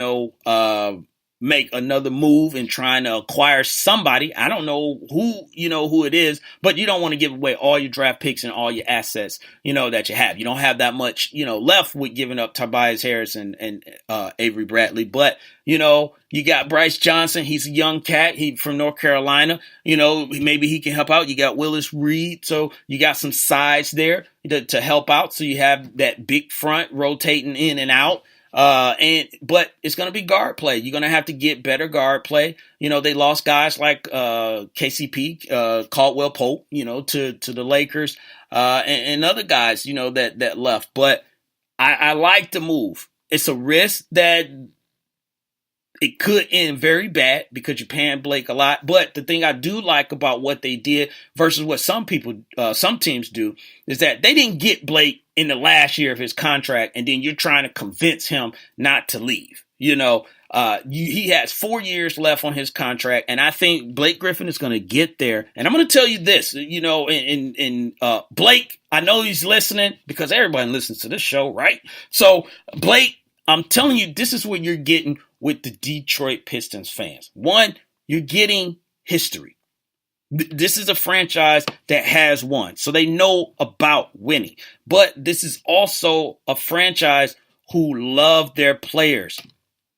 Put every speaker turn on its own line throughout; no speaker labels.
know, make another move and trying to acquire somebody. I don't know who it is, but you don't want to give away all your draft picks and all your assets, that you have. You don't have that much, left with giving up Tobias Harris and Avery Bradley. But, you got Bryce Johnson. He's a young cat. He from North Carolina. Maybe he can help out. You got Willis Reed. So you got some size there to help out. So you have that big front rotating in and out. But it's going to be guard play. You're going to have to get better guard play. They lost guys like KCP, Caldwell Pope, to the Lakers, and other guys, that left. But I like the move. It's a risk that it could end very bad because you're paying Blake a lot. But the thing I do like about what they did versus what some teams do is that they didn't get Blake in the last year of his contract, and then you're trying to convince him not to leave. He has 4 years left on his contract, and I think Blake Griffin is going to get there. And I'm going to tell you this, Blake, I know he's listening because everybody listens to this show, right? So, Blake, I'm telling you, this is what you're getting with the Detroit Pistons fans. One, you're getting history. This is a franchise that has won, so they know about winning. But this is also a franchise who love their players.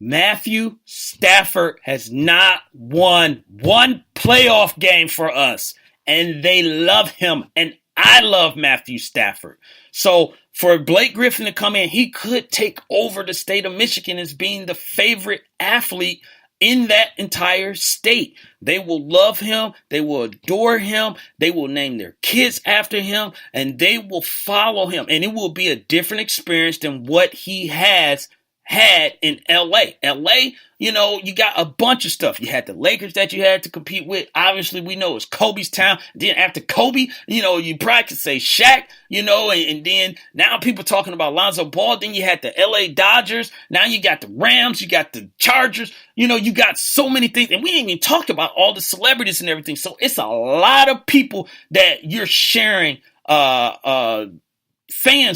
Matthew Stafford has not won one playoff game for us, and they love him, and I love Matthew Stafford. So for Blake Griffin to come in, he could take over the state of Michigan as being the favorite athlete in that entire state. They will love him. They will adore him. They will name their kids after him, and they will follow him. And it will be a different experience than what he has had in LA. LA, you got a bunch of stuff. You had the Lakers that you had to compete with. Obviously, we know it's Kobe's town. Then after Kobe, you probably could say Shaq, and then now people talking about Lonzo Ball. Then you had the LA Dodgers. Now you got the Rams. You got the Chargers. You got so many things. And we ain't even talked about all the celebrities and everything. So it's a lot of people that you're sharing fans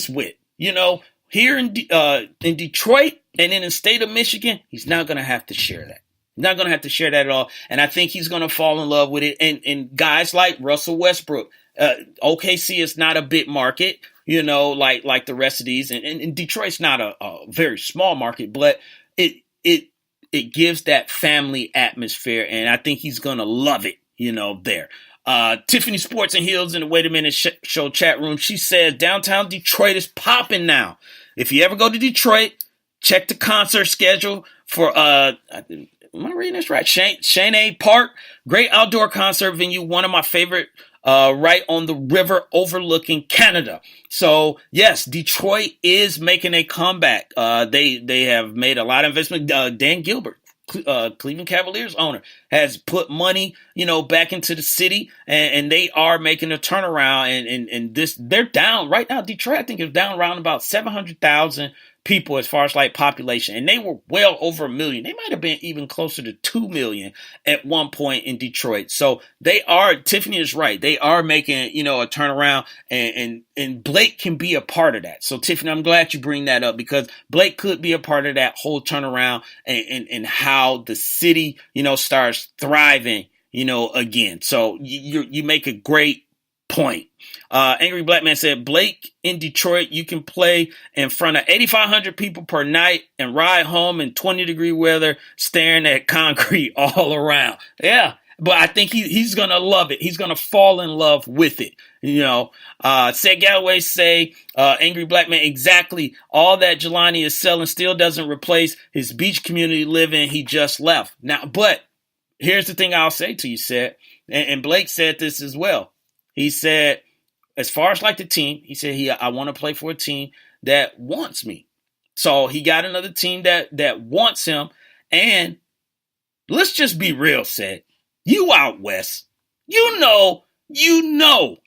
with, Here in Detroit and in the state of Michigan, he's not going to have to share that. Not going to have to share that at all. And I think he's going to fall in love with it. And guys like Russell Westbrook, OKC is not a big market, like the rest of these. And Detroit's not a very small market, but it gives that family atmosphere. And I think he's going to love it, there. Tiffany Sports and Hills in the Wait a Minute show chat room. She says downtown Detroit is popping now. If you ever go to Detroit, check the concert schedule for am I reading this right? Shane Park, great outdoor concert venue, one of my favorite, right on the river overlooking Canada. So yes, Detroit is making a comeback. They have made a lot of investment. Dan Gilbert, Cleveland Cavaliers owner, has put money, back into the city, and they are making a turnaround. And they're down right now. Detroit, I think, is down around about 700,000 people as far as like population, and they were well over 1 million. They might have been even closer to 2 million at one point in Detroit. So they are. Tiffany is right. They are making a turnaround, and Blake can be a part of that. So Tiffany, I'm glad you bring that up because Blake could be a part of that whole turnaround and how the city starts thriving again. So you make a great point. Angry Black Man said, Blake in Detroit, you can play in front of 8,500 people per night and ride home in 20-degree weather, staring at concrete all around. Yeah, but I think he's going to love it. He's going to fall in love with it. Said Galloway say, Angry Black Man, exactly. All that Jelani is selling still doesn't replace his beach community living he just left. Now, but here's the thing I'll say to you, said, and Blake said this as well. He said, as far as like the team, he said, I want to play for a team that wants me. So he got another team that wants him. And let's just be real, said, you out west, you know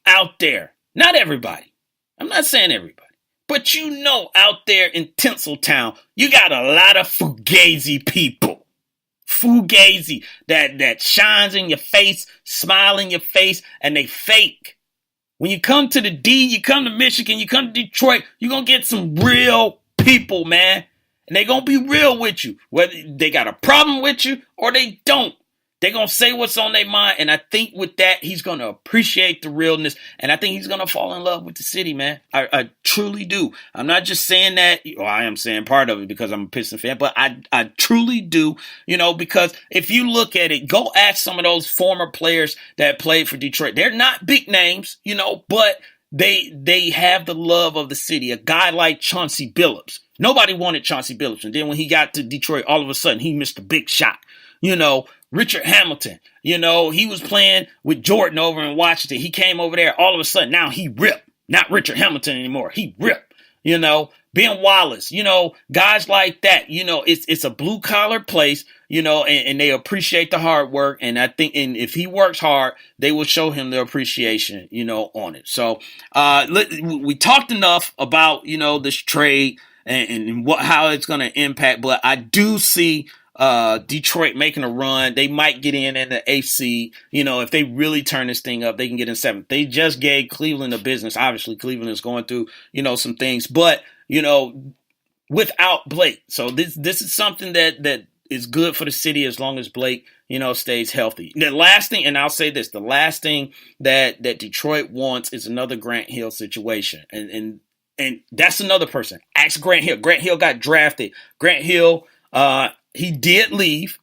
out there, not everybody. I'm not saying everybody, but out there in Tinseltown, you got a lot of fugazi people. Fugazi that shines in your face, smile in your face, and they fake. When you come to the D, you come to Michigan, you come to Detroit, you're going to get some real people, man. And they're going to be real with you, whether they got a problem with you or they don't. They're going to say what's on their mind. And I think with that, he's going to appreciate the realness. And I think he's going to fall in love with the city, man. I truly do. I'm not just saying that. Well, I am saying part of it because I'm a Pistons fan. But I truly do, because if you look at it, go ask some of those former players that played for Detroit. They're not big names, but they have the love of the city. A guy like Chauncey Billups. Nobody wanted Chauncey Billups. And then when he got to Detroit, all of a sudden, he missed a big shot. Richard Hamilton, he was playing with Jordan over in Washington. He came over there. All of a sudden, now he ripped. Not Richard Hamilton anymore. He ripped, Ben Wallace, guys like that. It's a blue collar place, and they appreciate the hard work. And I think if he works hard, they will show him their appreciation, on it. So we talked enough about, this trade and how it's going to impact. But I do see Detroit making a run. They might get in the AC. If they really turn this thing up, they can get in 7th. They just gave Cleveland a business. Obviously, Cleveland is going through, some things, but, without Blake. So this is something that is good for the city as long as Blake, stays healthy. The last thing, and I'll say this, the last thing that Detroit wants is another Grant Hill situation. And that's another person. Ask Grant Hill. Grant Hill got drafted. Grant Hill, he did leave,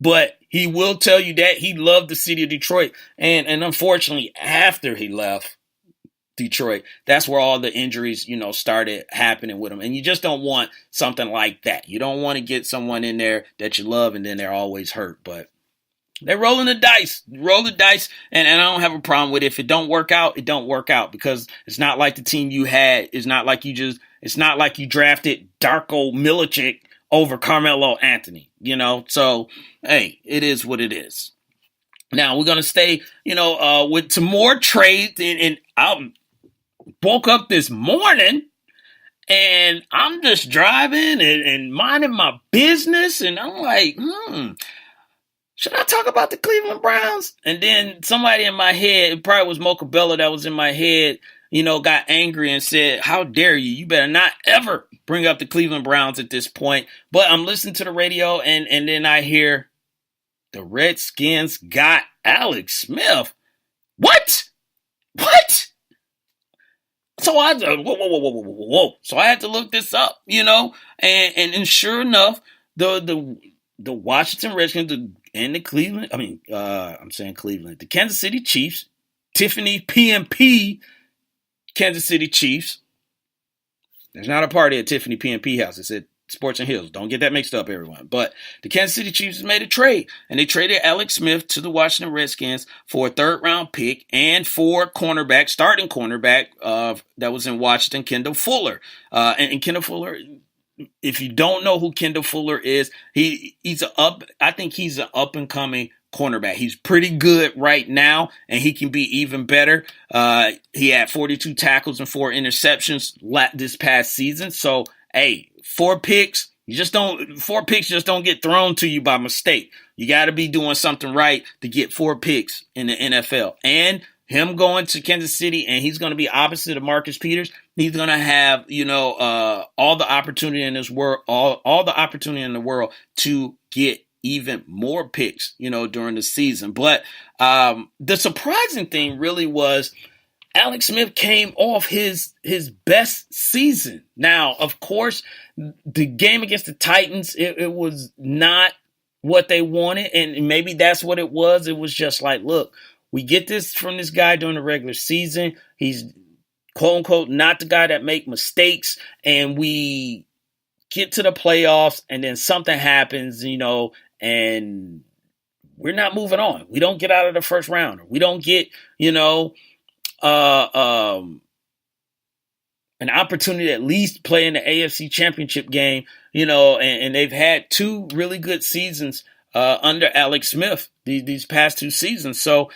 but he will tell you that he loved the city of Detroit. And unfortunately, after he left Detroit, that's where all the injuries, started happening with him. And you just don't want something like that. You don't want to get someone in there that you love and then they're always hurt. But they're rolling the dice. Roll the dice, and I don't have a problem with it. If it don't work out, it don't work out, because it's not like the team you had. It's not like you drafted Darko Milicic over Carmelo Anthony, So, hey, it is what it is. Now, we're going to stay, with some more trades. And I woke up this morning, and I'm just driving and minding my business. And I'm like, should I talk about the Cleveland Browns? And then somebody in my head, it probably was Mocha Bella that was in my head, got angry and said, how dare you? You better not ever bring up the Cleveland Browns at this point. But I'm listening to the radio, and then I hear the Redskins got Alex Smith. What? So I whoa. So I had to look this up, and sure enough, the Washington Redskins and the Cleveland, the Kansas City Chiefs, Tiffany PMP, Kansas City Chiefs. There's not a party at Tiffany PMP house. It's at Sports and Hills. Don't get that mixed up, everyone. But the Kansas City Chiefs made a trade, and they traded Alex Smith to the Washington Redskins for a 3rd-round pick and for starting cornerback that was in Washington, Kendall Fuller. And Kendall Fuller, if you don't know who Kendall Fuller is, I think he's an up-and-coming cornerback. He's pretty good right now, and he can be even better. He had 42 tackles and 4 interceptions this past season. So, hey, 4 picks just don't get thrown to you by mistake. You got to be doing something right to get 4 picks in the NFL. And him going to Kansas City, and he's going to be opposite of Marcus Peters. He's going to have, all the opportunity in this world, all the opportunity in the world to get even more picks, during the season. But the surprising thing really was Alex Smith came off his best season. Now, of course, the game against the Titans, it was not what they wanted, and maybe that's what it was. It was just like, look, we get this from this guy during the regular season. He's, quote unquote, not the guy that make mistakes, and we get to the playoffs, and then something happens, and we're not moving on. We don't get out of the first round. We don't get, an opportunity to at least play in the AFC Championship game, and they've had 2 really good seasons under Alex Smith these past 2 seasons. So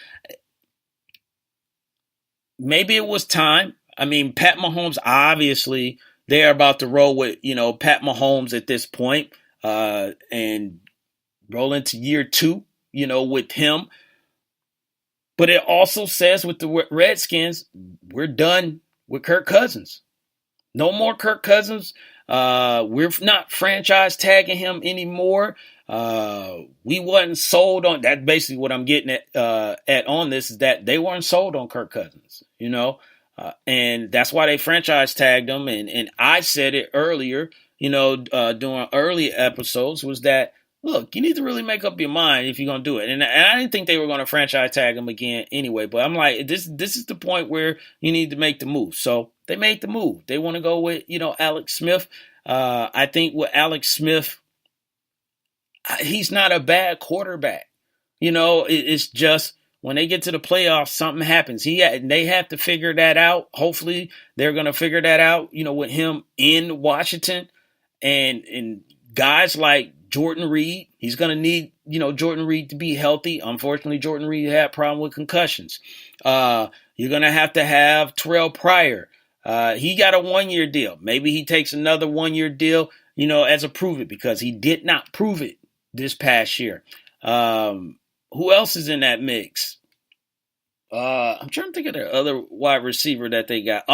maybe it was time. I mean, Pat Mahomes, obviously, they're about to roll with, Pat Mahomes at this point, and roll into year 2, with him. But it also says with the Redskins, we're done with Kirk Cousins. No more Kirk Cousins. We're not franchise tagging him anymore. We wasn't sold on that. Basically, what I'm getting at on this is that they weren't sold on Kirk Cousins, and that's why they franchise tagged him. And I said it earlier, during early episodes, was that look, you need to really make up your mind if you're gonna do it. And I didn't think they were gonna franchise tag him again anyway. But I'm like, this is the point where you need to make the move. So they made the move. They want to go with Alex Smith. I think with Alex Smith, he's not a bad quarterback. It's just when they get to the playoffs, something happens. They have to figure that out. Hopefully, they're going to figure that out. With him in Washington, and guys like Jordan Reed, he's going to need Jordan Reed to be healthy. Unfortunately, Jordan Reed had a problem with concussions. You're going to have Terrell Pryor. He got a 1-year deal. Maybe he takes another 1-year deal, as a prove it, because he did not prove it this past year. Who else is in that mix? I'm trying to think of the other wide receiver that they got.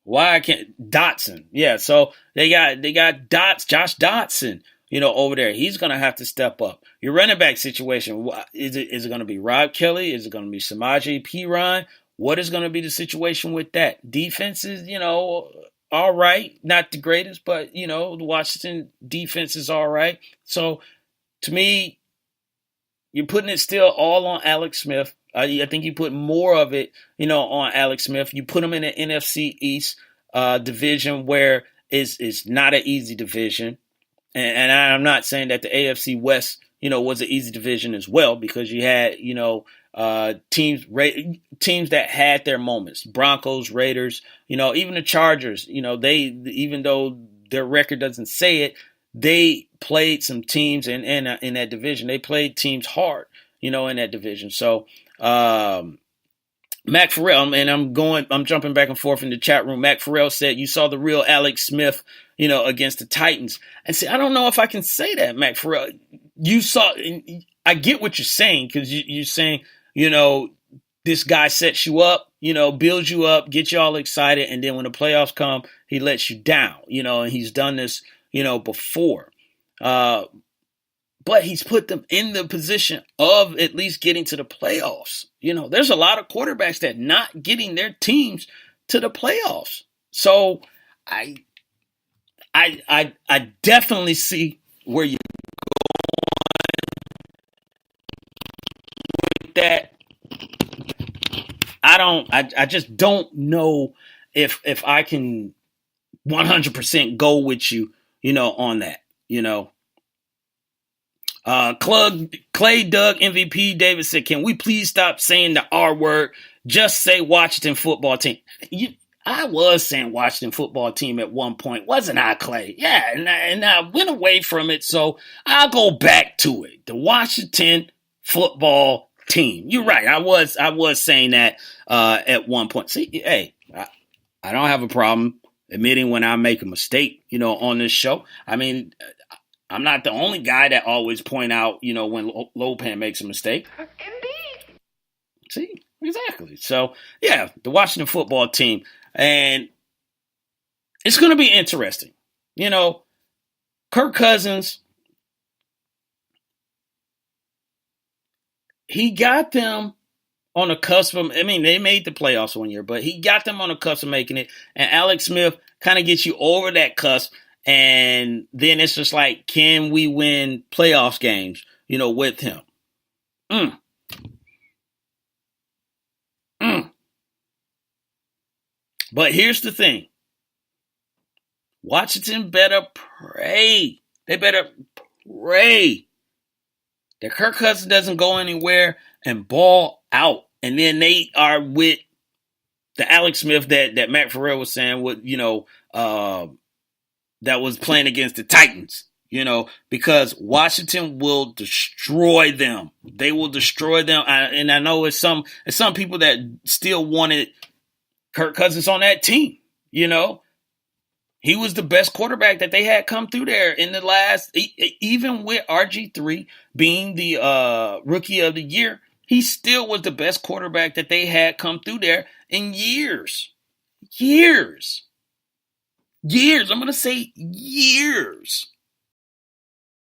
Why I can't Dotson. Yeah, so they got Josh Dotson, over there. He's gonna have to step up. Your running back situation, is it gonna be Rob Kelly? Is it gonna be Samaje Perine? What is gonna be the situation with that? Defense is, all right, not the greatest, but the Washington defense is all right. So to me, you're putting it still all on Alex Smith. I think you put more of it, on Alex Smith. You put him in the NFC East division where it's not an easy division. And I'm not saying that the AFC West, was an easy division as well, because you had, teams that had their moments. Broncos, Raiders, even the Chargers, they, even though their record doesn't say it, they played some teams in that division. They played teams hard, in that division. So, Mac Farrell, and I'm jumping back and forth in the chat room. Mac Farrell said, you saw the real Alex Smith, against the Titans. And see, I don't know if I can say that, Mac Farrell. You saw, I get what you're saying, because you're saying, this guy sets you up, builds you up, gets you all excited, and then when the playoffs come, he lets you down, and he's done this, before. But he's put them in the position of at least getting to the playoffs. There's a lot of quarterbacks that not getting their teams to the playoffs. So I definitely see where you with that. I just don't know if I can 100% go with you, on that, Clay Doug MVP David said, can we please stop saying the R word? Just say Washington football team. I was saying Washington football team at one point, wasn't I, Clay? Yeah, and I went away from it, so I'll go back to it. The Washington football team. You're right. I was saying that at one point. See, hey, I don't have a problem admitting when I make a mistake, on this show. I mean, I'm not the only guy that always point out, when Lopan makes a mistake. Indeed. See, exactly. So, yeah, the Washington football team. And it's going to be interesting. Kirk Cousins, he got them on the cusp of, they made the playoffs 1 year, but he got them on the cusp of making it. And Alex Smith kind of gets you over that cusp. And then it's just like, can we win playoffs games, with him? But here's the thing. Washington better pray. They better pray that Kirk Cousins doesn't go anywhere and ball out. And then they are with the Alex Smith that Matt Farrell was saying, with, that was playing against the Titans, because Washington will destroy them. They will destroy them. And I know it's some people that still wanted Kirk Cousins on that team. He was the best quarterback that they had come through there in the last, even with RG3 being the rookie of the year, he still was the best quarterback that they had come through there in years. Years. Years. I'm going to say years.